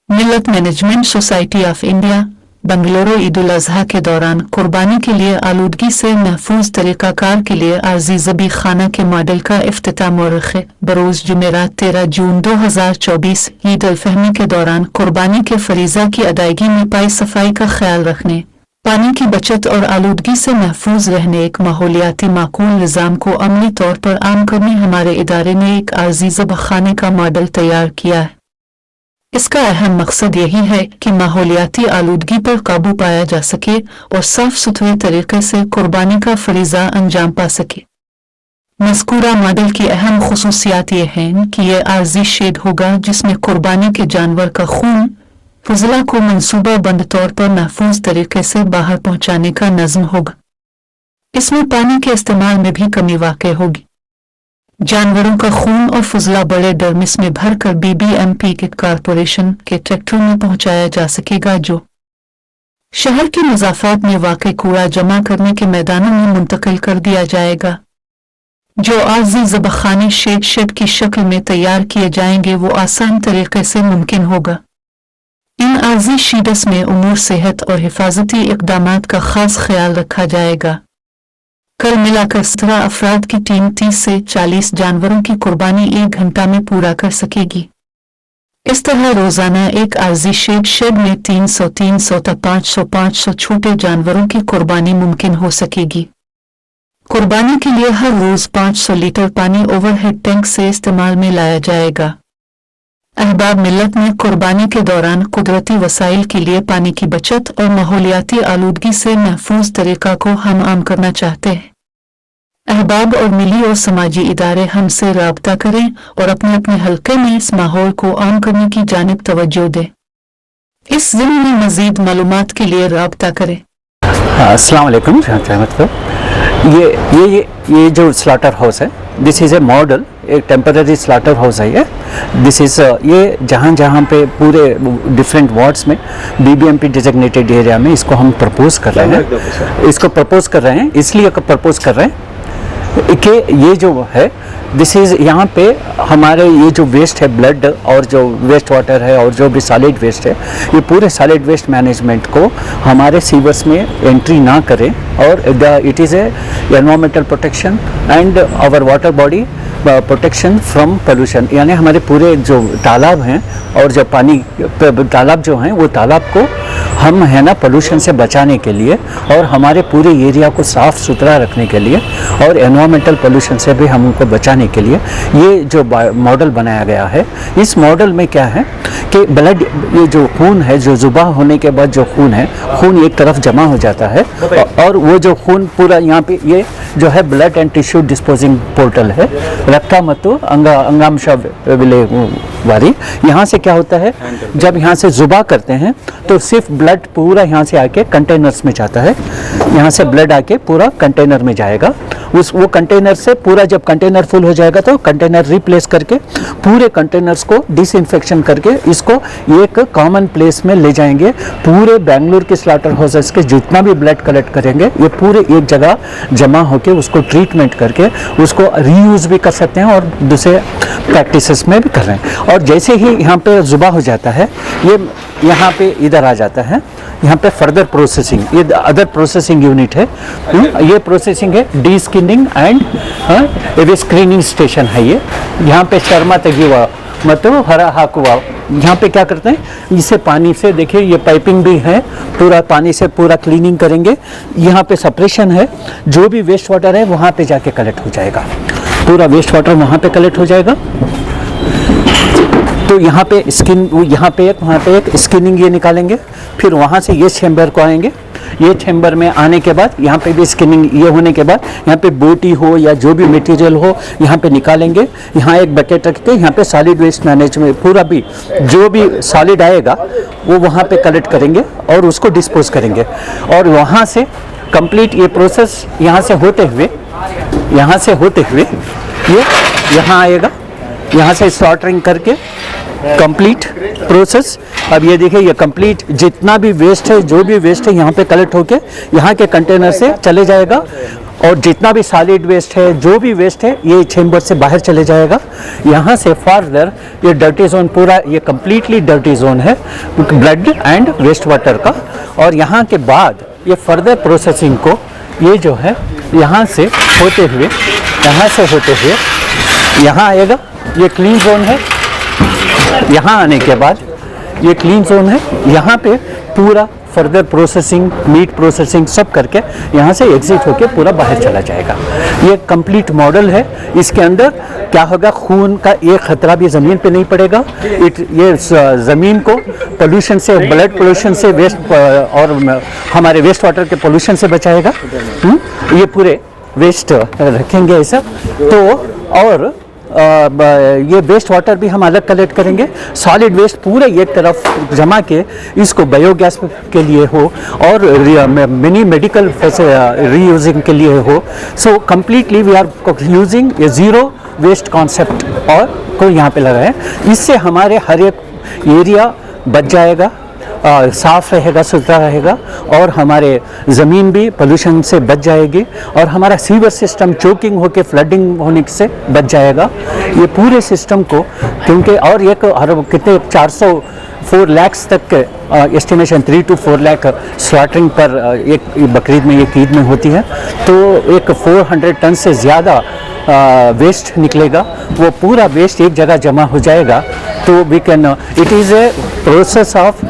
Millat management society of India Bengaluru Eid ul Azha के दौरान कुर्बानी के लिए आलूदगी से महफूज तरीक़ाकार के लिए आर्जी ज़बी खाना के मॉडल का इफ्तिताह मुर्ख बरोज़ जुमेरात 13 जून 2024 ईद उल फ़हमी के दौरान कुर्बानी के फरीज़ा की अदायगी में पाई सफाई का ख्याल रखने, पानी की बचत और आलूदगी से महफूज रहने एक माहौलियाती माकूल निज़ाम को अमली तौर पर आम करने हमारे इदारे ने एक आर्जी ज़बी खाने का मॉडल तैयार किया है। इसका अहम मकसद यही है कि माहौलियाती आलूदगी पर काबू पाया जा सके और साफ सुथरे तरीके से कुर्बानी का फरीज़ा अंजाम पा सके। मज़कूरा मॉडल की अहम खुसूसियात ये हैं कि यह आर्जी शेड होगा जिसमें कुर्बानी के जानवर का खून फजला को मंसूबा बंद तौर पर महफूज तरीके से बाहर पहुंचाने का नज़्म होगा। इसमें पानी के इस्तेमाल में भी कमी वाक़ई होगी। जानवरों का खून और फजला बड़े डरमिस में भरकर बीबीएमपी के कॉरपोरेशन के ट्रैक्टरों में पहुंचाया जा सकेगा, जो शहर के मज़ाफ़ात में वाक़ई कूड़ा जमा करने के मैदानों में मुंतकिल कर दिया जाएगा। जो आर्जी ज़बख़ाने शेड की शक्ल में तैयार किए जाएंगे वो आसान तरीके से मुमकिन होगा। इन आर्जी शेड्स में उमूर सेहत और हिफाजती इक़दामात का ख़ास ख्याल रखा जाएगा। कल मिलाकर 17 अफराद की टीम 30 से 40 जानवरों की कुर्बानी 1 घंटा में पूरा कर सकेगी। इस तरह रोजाना एक आर्जी शेड में 300 तक 500 छोटे जानवरों की कुर्बानी मुमकिन हो सकेगी। कुर्बानी के लिए हर रोज 500 लीटर पानी ओवरहेड टैंक से इस्तेमाल में लाया जाएगा। अहबाब मिल्लत में कुर्बानी के दौरान कुदरती वसाइल के लिए पानी की बचत और माहौलियाती आलूदगी से महफूज तरीका को हम आम करना चाहते हैं। अहबाब और मिली और समाजी इदारे हमसे राब्ता करें और अपने अपने हल्के में इस माहौल को आम करने की जानिब तवज्जो दें। इस ज़िम्मे में मज़ीद मालूमात के लिए राब्ता करें। अस्सलाम वालेकुम। ये जो स्लॉटर हाउस है, दिस इज़ ए मॉडल, एक टेम्पररी स्लॉटर हाउस है ये। दिस इज़ ये जहाँ पे पूरे डिफरेंट वार्ड्स में बीबीएमपी डिजिग्नेटेड एरिया में इसको हम प्रपोज कर रहे हैं। इसको प्रपोज कर रहे हैं इसलिए प्रपोज कर रहे हैं कि ये जो है दिस इज़ यहाँ पे हमारे ये जो वेस्ट है, ब्लड और जो वेस्ट वाटर है और जो भी सॉलिड वेस्ट है, ये पूरे सॉलिड वेस्ट मैनेजमेंट को हमारे सीवर्स में एंट्री ना करें और it is a environmental protection and our water body protection from pollution. यानी हमारे पूरे जो तालाब हैं और जो पानी तालाब जो हैं वो तालाब को हम है ना पोल्यूशन से बचाने के लिए और हमारे पूरे एरिया को साफ़ सुथरा रखने के लिए और एनवायरमेंटल पोल्यूशन से भी हम उनको बचाने के लिए ये जो मॉडल बनाया गया है। इस मॉडल में क्या है कि ब्लड, ये जो खून है, जो ज़ुबा होने के बाद जो खून है, खून एक तरफ जमा हो जाता है और वो जो खून पूरा यहाँ पे ये जो है blood and tissue disposing portal है, रक्ता मत्तु अंगांश विले वारी। यहाँ से क्या होता है, जब यहाँ से ज़ुबा करते हैं तो सिर्फ ब्लड पूरा यहाँ से आके कंटेनर्स में जाता है। यहाँ से ब्लड आके पूरा कंटेनर में जाएगा। वो कंटेनर से पूरा जब कंटेनर फुल हो जाएगा तो कंटेनर रिप्लेस करके पूरे कंटेनर्स को डिसइंफेक्शन करके इसको एक कॉमन प्लेस में ले जाएंगे। पूरे बेंगलुरु के स्लॉटर हाउसेस के जितना भी ब्लड कलेक्ट करेंगे ये पूरे एक जगह जमा होकर उसको ट्रीटमेंट करके उसको रीयूज भी कर सकते हैं और दूसरे प्रैक्टिसेस में भी कर रहे हैं। और जैसे ही यहाँ पे ज़ुबा हो जाता है, ये यहाँ पे इधर आ जाता है, यहाँ पे फर्दर प्रोसेसिंग, ये अदर प्रोसेसिंग यूनिट है। ये प्रोसेसिंग है डी स्किनिंग एंड ये स्क्रीनिंग स्टेशन है। ये यहाँ पे शर्मा तगीवा मतलब हरा हाकुआ, यहाँ पे क्या करते हैं, इसे पानी से देखिए ये पाइपिंग भी है, पूरा पानी से पूरा क्लीनिंग करेंगे। यहाँ पे सेपरेशन है, जो भी वेस्ट वाटर है वहाँ पे जाके कलेक्ट हो जाएगा, पूरा वेस्ट वाटर वहाँ पे कलेक्ट हो जाएगा। तो यहाँ पे स्किन, यहाँ पे एक, वहाँ पे एक स्किनिंग ये निकालेंगे, फिर वहाँ से ये चैम्बर को आएंगे। ये चैम्बर में आने के बाद यहाँ पे भी स्किनिंग ये होने के बाद यहाँ पे बोटी हो या जो भी मटेरियल हो यहाँ पे निकालेंगे। यहाँ एक बकेट रखते हैं, यहाँ पे सॉलिड वेस्ट मैनेजमेंट पूरा भी जो भी सॉलिड आएगा वो वहाँ पे कलेक्ट करेंगे और उसको डिस्पोज करेंगे। और वहाँ से कंप्लीट ये प्रोसेस यहाँ से होते हुए ये यहाँ आएगा, यहाँ से सॉर्टरिंग करके कंप्लीट प्रोसेस। अब ये देखिए ये कंप्लीट जितना भी वेस्ट है, जो भी वेस्ट है यहाँ पे कलेक्ट होके यहाँ के कंटेनर से चले जाएगा। और जितना भी सॉलिड वेस्ट है, जो भी वेस्ट है, ये चेंबर से बाहर चले जाएगा। यहाँ से फर्दर ये डर्टी जोन पूरा ये कम्प्लीटली डर्टी जोन है ब्लड एंड वेस्ट वाटर का। और यहाँ के बाद ये फर्दर प्रोसेसिंग को ये जो है यहाँ से होते हुए यहाँ आएगा। ये क्लीन जोन है। यहाँ आने के बाद ये क्लीन जोन है। यहाँ पे पूरा फर्दर प्रोसेसिंग, मीट प्रोसेसिंग सब करके यहाँ से एग्जिट होके पूरा बाहर चला जाएगा। ये कंप्लीट मॉडल है। इसके अंदर क्या होगा, खून का एक खतरा भी ज़मीन पे नहीं पड़ेगा। ये ज़मीन को पोल्यूशन से, ब्लड पोल्यूशन से, वेस्ट और हमारे वेस्ट वाटर के पोल्यूशन से बचाएगा। ये पूरे वेस्ट रखेंगे ऐसा तो। और ये वेस्ट वाटर भी हम अलग कलेक्ट करेंगे। सॉलिड वेस्ट पूरे एक तरफ जमा के इसको बायोगैस के लिए हो और मिनी मेडिकल रीयूजिंग के लिए हो। So completely we are using a zero waste concept और को यहाँ पे लगाए। इससे हमारे हर एक एरिया बच जाएगा, साफ रहेगा, सुथरा रहेगा और हमारे ज़मीन भी पोल्यूशन से बच जाएगी और हमारा सीवर सिस्टम चोकिंग होके फ्लडिंग होने से बच जाएगा। ये पूरे सिस्टम को क्योंकि और एक कितने 404 लाख तक के एस्टिमेशन 3 to 4 लाख स्लॉटरिंग पर एक बकरीद में, एक ईद में होती है। तो एक 400 टन से ज़्यादा वेस्ट निकलेगा। वो पूरा वेस्ट एक जगह जमा हो जाएगा। तो we can, it is a process of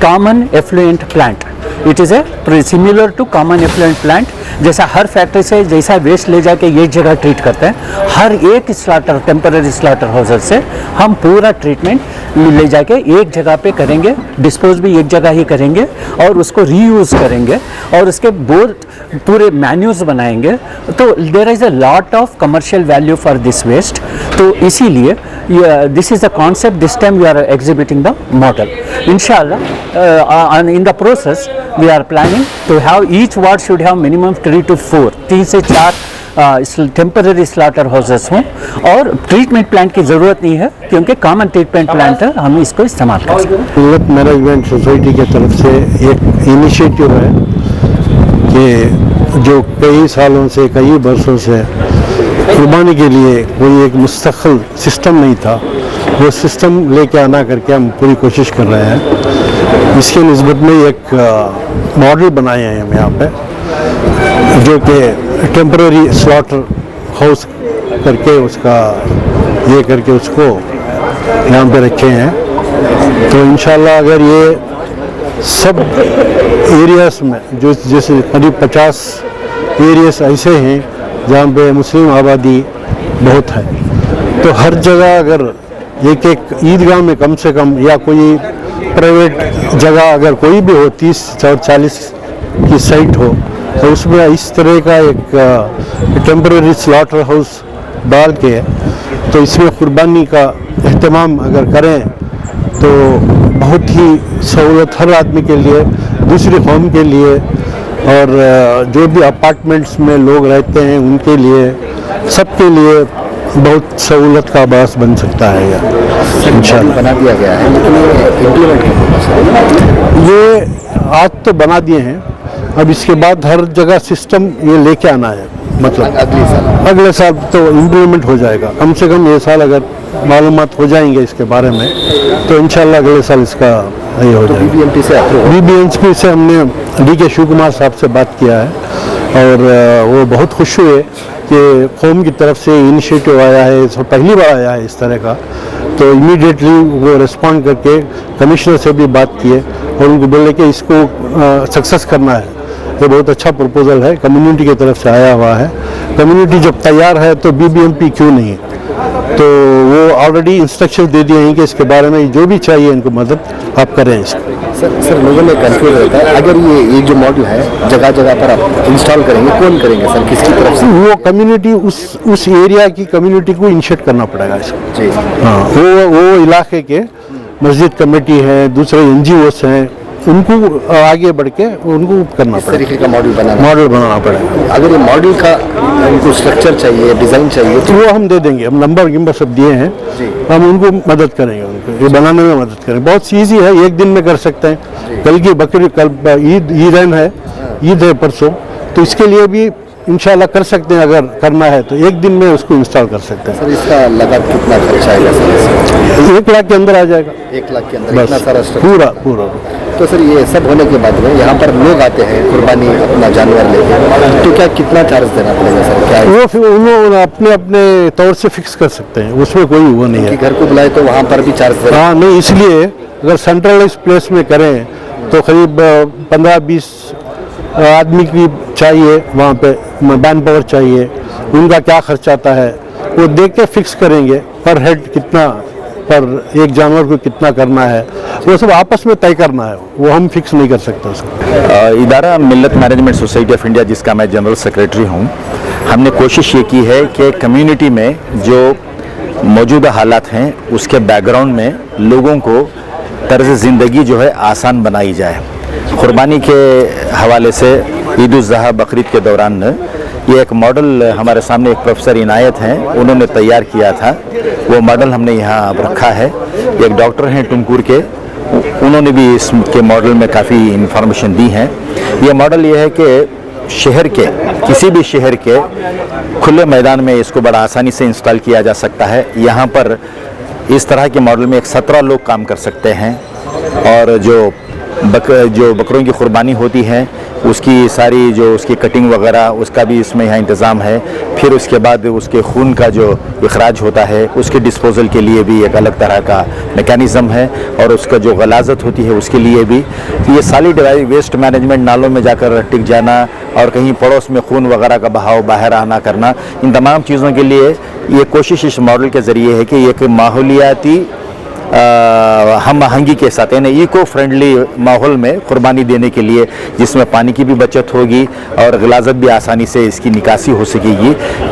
common effluent plant. It is a similar to common effluent plant. जैसा हर फैक्ट्री से जैसा वेस्ट ले जाके एक जगह ट्रीट करते हैं, हर एक स्लॉटर, टेम्पररी स्लॉटर हाउसेस से हम पूरा ट्रीटमेंट ले जाके एक जगह पे करेंगे, डिस्पोज भी एक जगह ही करेंगे और उसको रीयूज़ करेंगे और उसके बोर्ड पूरे मेन्यूज बनाएंगे। तो there is a lot of commercial value for this waste. तो इसीलिए this is the concept. This time we are exhibiting the model. इंशाल्लाह in the process we are planning to have each ward should have minimum 3 to 4, 3 से 4 temporary slaughter houses हों। और treatment plant की ज़रूरत नहीं है क्योंकि कॉमन ट्रीटमेंट प्लांट है, हम इसको इस्तेमाल कर सकते हैं। सूरत मैनेजमेंट सोसाइटी की तरफ से एक इनिशिएटिव है कि जो कई सालों से, कई वर्षों से कुर्बानी के लिए कोई एक मुस्तकिल सिस्टम नहीं था, वो सिस्टम लेके आना करके हम पूरी कोशिश कर रहे हैं। इसके निस्बत में एक मॉडल बनाए हैं हम यहाँ पे, जो कि टेम्पररी स्लॉटर हाउस करके उसका ये करके उसको यहाँ पे रखे हैं। तो इंशाल्लाह अगर ये सब एरियाज़ में जो जैसे करीब 50 एरियाज़ ऐसे हैं जहाँ पे मुस्लिम आबादी बहुत है, तो हर जगह अगर एक एक ईदगाह में कम से कम या कोई प्राइवेट जगह अगर कोई भी हो 30 और 40 की साइट हो, तो उसमें इस तरह का एक टेम्पररी स्लॉटर हाउस डाल के तो इसमें कुर्बानी का अहतमाम अगर करें तो बहुत ही सहूलत हर आदमी के लिए, दूसरी कौम के लिए और जो भी अपार्टमेंट्स में लोग रहते हैं उनके लिए, सबके लिए बहुत सहूलत का बास बन सकता है। यह इंशाल्लाह बना दिया गया है, लेकिन ये इम्प्लीमेंट नहीं। ये आज तो बना दिए हैं, अब इसके बाद हर जगह सिस्टम ये लेके आना है। मतलब अगले साल तो इम्प्लीमेंट हो जाएगा। कम से कम ये साल अगर मालूमात हो जाएंगे इसके बारे में तो इंशाल्लाह अगले साल इसका ये हो जाएगा। बीबीएमपी से हमने डी.के. शिव कुमार साहब से बात किया है और वो बहुत खुश हुए कि कौम की तरफ से इनिशिएटिव आया है, तो पहली बार आया है इस तरह का। तो इमीडिएटली वो रिस्पॉन्ड करके कमिश्नर से भी बात किए और उनको बोले कि इसको सक्सेस करना है। ये बहुत अच्छा प्रपोजल है, कम्युनिटी की तरफ से आया हुआ है। कम्युनिटी जब तैयार है तो बीबीएमपी क्यों नहीं, तो वो ऑलरेडी इंस्ट्रक्शन दे दिए हैं कि इसके बारे में जो भी चाहिए इनको मदद आप करें इसको। सर लोगों में कंफ्यूज रहता है, अगर ये जो मॉडल है जगह जगह पर आप इंस्टॉल करेंगे, कौन करेंगे सर, किसकी तरफ से? वो कम्युनिटी उस एरिया की कम्युनिटी को इनिशिएट करना पड़ेगा इसको जी। हाँ, वो इलाके के मस्जिद कमेटी है, दूसरे NGOs हैं, उनको आगे बढ़ के उनको करना पड़ेगा। तरीके का मॉडल बनाना पड़ेगा। अगर ये मॉडल का उनको स्ट्रक्चर चाहिए, डिज़ाइन चाहिए तो वो हम दे देंगे। हम नंबर सब दिए हैं, हम उनको मदद करेंगे, उनको ये बनाने में मदद करेंगे। बहुत ईजी है, एक दिन में कर सकते हैं। कल की बकरी, कल ईद है परसों, तो इसके लिए भी इंशाल्लाह कर सकते हैं, अगर करना है तो एक दिन में उसको इंस्टॉल कर सकते हैं। सर इसका लागत कितना खर्चा आएगा सर? 1 लाख के अंदर आ जाएगा, 1 लाख के अंदर इतना बस सारा पूरा पूरा। तो सर ये सब होने के बाद में यहाँ पर लोग आते हैं कुर्बानी अपना जानवर लेके, तो क्या कितना चार्ज देना पड़ेगा सर? क्या वो फिर उन्होंने अपने अपने तौर से फिक्स कर सकते हैं, उसमें कोई वो नहीं है। घर को बुलाए तो वहाँ पर भी चार्ज देना? हाँ नहीं, इसलिए अगर सेंट्रलाइज प्लेस में करें तो करीब 15-20 आदमी की चाहिए, वहाँ पे मैन पावर चाहिए, उनका क्या खर्चा आता है वो देख के फिक्स करेंगे। पर हेड कितना, पर एक जानवर को कितना करना है वो सब आपस में तय करना है, वो हम फिक्स नहीं कर सकते उसको। इदारा मिल्लत मैनेजमेंट सोसाइटी ऑफ इंडिया, जिसका मैं जनरल सेक्रेटरी हूँ, हमने कोशिश ये की है कि कम्युनिटी में जो मौजूदा हालात हैं उसके बैकग्राउंड में लोगों को तर्ज ज़िंदगी जो है आसान बनाई जाए। कुर्बानी के हवाले से ईद उल ज़ुहा बकरीद के दौरान ये एक मॉडल हमारे सामने एक प्रोफेसर इनायत हैं, उन्होंने तैयार किया था, वो मॉडल हमने यहाँ रखा है। एक डॉक्टर हैं टुमकुर के, उन्होंने भी इसके मॉडल में काफ़ी इंफॉर्मेशन दी है। ये मॉडल ये है कि शहर के किसी भी शहर के खुले मैदान में इसको बड़ा आसानी से इंस्टॉल किया जा सकता है। यहाँ पर इस तरह के मॉडल में 17 लोग काम कर सकते हैं और जो बकरों की कुर्बानी होती है उसकी सारी जो उसकी कटिंग वगैरह उसका भी इसमें यहाँ इंतज़ाम है। फिर उसके बाद उसके खून का जो इखराज होता है उसके डिस्पोजल के लिए भी एक अलग तरह का मैकेनिज़्म है और उसका जो गलाजत होती है उसके लिए भी। ये सॉलिड वेस्ट मैनेजमेंट, नालों में जाकर टिक जाना और कहीं पड़ोस में खून वगैरह का बहाव बाहर आना करना, इन तमाम चीज़ों के लिए ये कोशिश इस मॉडल के ज़रिए है कि एक माहौलियाती हम आहंगी के साथ यानी इको फ्रेंडली माहौल में कुर्बानी देने के लिए, जिसमें पानी की भी बचत होगी और गलाजत भी आसानी से इसकी निकासी हो सकेगी,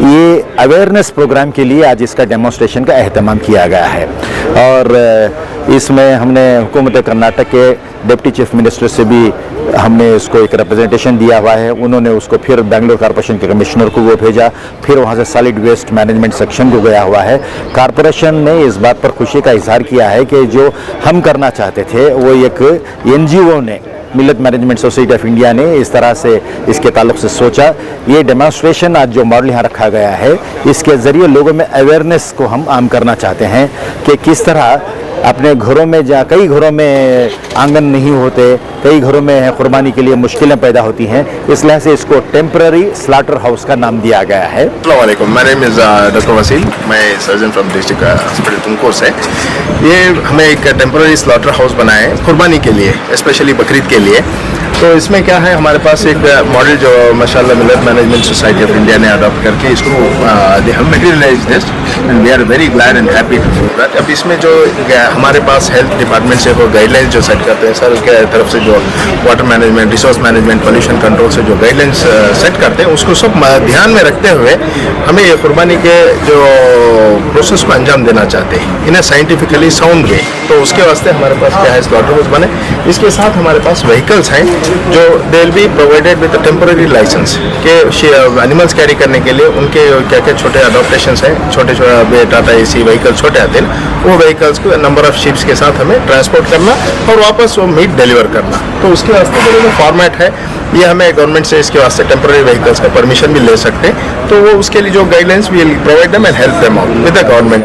ये अवेयरनेस प्रोग्राम के लिए आज इसका डेमोन्स्ट्रेशन का अहतमाम किया गया है। और इसमें हमने हुकूमत कर्नाटक के डिप्टी चीफ मिनिस्टर से भी हमने इसको एक रिप्रेजेंटेशन दिया हुआ है, उन्होंने उसको फिर बेंगलोर कॉरपोरेशन के कमिश्नर को वो भेजा, फिर वहाँ से सॉलिड वेस्ट मैनेजमेंट सेक्शन को गया हुआ है। कॉरपोरेशन ने इस बात पर खुशी का इजहार किया है कि जो हम करना चाहते थे वो एक NGO ने, मिल्लत मैनेजमेंट सोसाइटी ऑफ इंडिया ने इस तरह से इसके ताल्लुक से सोचा। ये डेमोन्स्ट्रेशन आज जो मॉडल यहाँ रखा गया है इसके ज़रिए लोगों में अवेयरनेस को हम आम करना चाहते हैं कि किस तरह अपने घरों में कई घरों में आंगन नहीं होते, कई घरों में कुर्बानी के लिए मुश्किलें पैदा होती हैं, इस लिहाज से इसको टेम्पररी स्लॉटर हाउस का नाम दिया गया है। अस्सलामुअलैकुम, माय नेम इज़ डॉक्टर वसील, मैं सर्जन फ्रॉम डिस्ट्रिक्ट हॉस्पिटल तुमको से। ये हमें एक टेम्पररी स्लॉटर हाउस बनाए हैं कुर्बानी के लिए, स्पेशली बकरीद के लिए। तो इसमें क्या है, हमारे पास एक मॉडल जो माशाल्लाह Millat management society of India ने अडॉप्ट करके इसको they have materialised this and we are very glad and happy to do that. अब इसमें जो हमारे पास हेल्थ डिपार्टमेंट से वो गाइडलाइंस जो सेट करते हैं सर, उसके तरफ से जो water management, resource management, pollution control से जो गाइडलाइंस सेट करते हैं उसको सब ध्यान में रखते हुए हमें ये कुर्बानी के जो प्रोसेस को अंजाम देना चाहते हैं इन ए साइंटिफिकली साउंड वे। तो उसके वास्ते हमारे पास क्या है, स्लॉटर हाउस बने। इसके साथ हमारे पास व्हीकल्स हैं जो they will be provided with temporary licence के एनिमल्स कैरी करने के लिए उनके क्या क्या छोटे अडॉप्टेशंस हैं, छोटे छोटे टाटा एसी व्हीकल छोटे आते हैं, वो व्हीकल्स को नंबर ऑफ शिप्स के साथ हमें ट्रांसपोर्ट करना और वापस वो मीट डिलीवर करना। तो उसके वास्ते जो फॉर्मेट है ये हमें गवर्नमेंट से इसके वास्ते टेम्पररी व्हीकल्स का परमिशन भी ले सकते हैं। तो वो उसके लिए जो guidelines we will provide them and help them out with the government.